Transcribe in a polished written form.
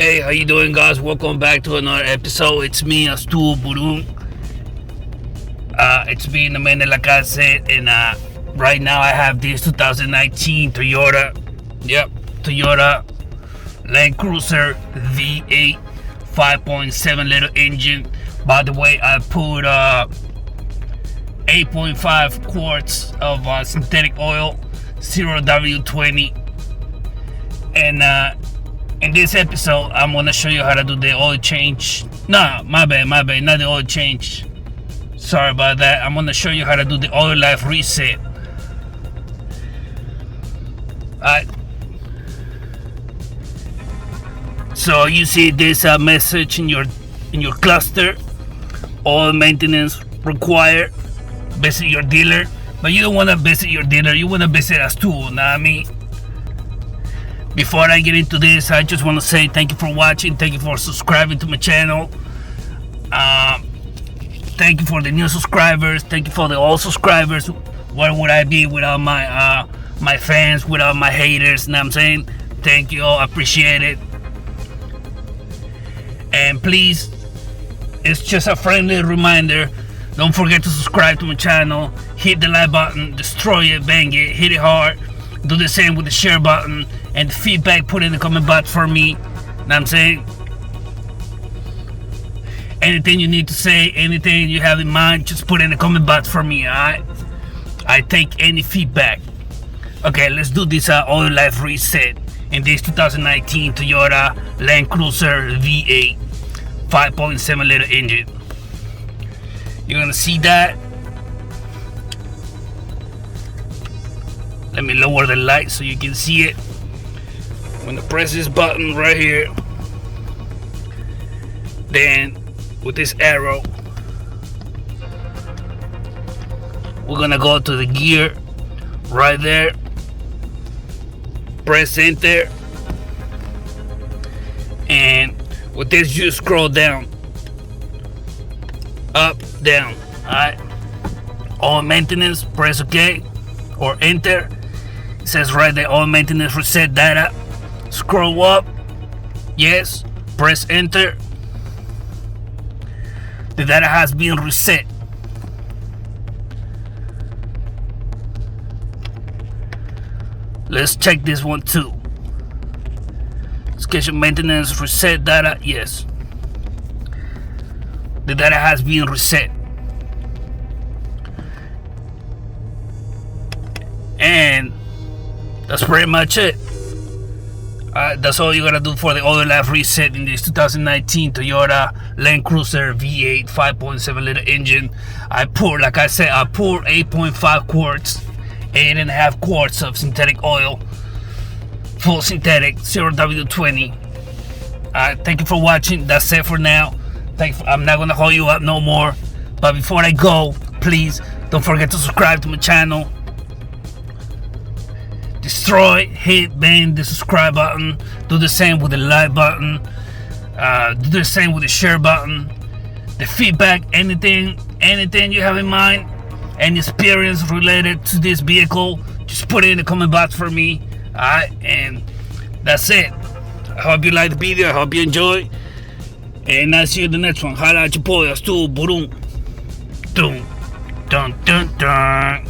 Hey, how you doing, guys? Welcome back to another episode. It's me, Astu Burung. It's me, the man de la casa, and right now I have this 2019 Toyota. Yep, Toyota Land Cruiser V8 5.7 liter engine. By the way, I put 8.5 quarts of synthetic oil, 0W20, and in this episode, I'm gonna show you how to do the oil change. Nah, my bad, not the oil change. Sorry about that. I'm gonna show you how to do the oil life reset. Alright. So you see this message in your cluster: oil maintenance required. Visit your dealer, but you don't wanna visit your dealer. You wanna visit us too. Know what I mean? Before I get into this, I just want to say thank you for watching. Thank you for subscribing to my channel. Thank you for the new subscribers. Thank you for the old subscribers. Where would I be without my my fans, without my haters? You know what I'm saying? Thank you all. I appreciate it. And please, it's just a friendly reminder. Don't forget to subscribe to my channel. Hit the like button. Destroy it. Bang it. Hit it hard. Do the same with the share button. And the feedback, put in the comment box for me. Know what I'm saying? Anything you need to say, anything you have in mind, just put in the comment box for me, alright? I take any feedback. Okay, let's do this oil life reset in this 2019 Toyota Land Cruiser V8 5.7 liter engine. You're gonna see that. Let me lower the light so you can see it. I'm gonna press this button right here. Then with this arrow, we're gonna go to the gear right there. Press enter. And with this, you scroll down. Up, down. Alright. All maintenance, press OK or enter. It says right there, all maintenance reset data. Scroll up, yes, press enter. The data has been reset. Let's check this one too. Schedule maintenance reset data, yes. The data has been reset. And that's pretty much it. That's all you gotta do for the oil life reset in this 2019 Toyota Land Cruiser V8 5.7 liter engine. I poured 8.5 quarts, 8.5 quarts of synthetic oil, full synthetic, 0W20. Thank you for watching. That's it for now. I'm not gonna hold you up no more. But before I go, please don't forget to subscribe to my channel. Destroy, hit, bang the subscribe button. Do the same with the like button. Do the same with the share button. The feedback, anything you have in mind, any experience related to this vehicle, just put it in the comment box for me. Alright, and that's it. I hope you like the video. I hope you enjoy. And I'll see you in the next one. Hala at your boy, Astu Burung. Dun dun dun dun.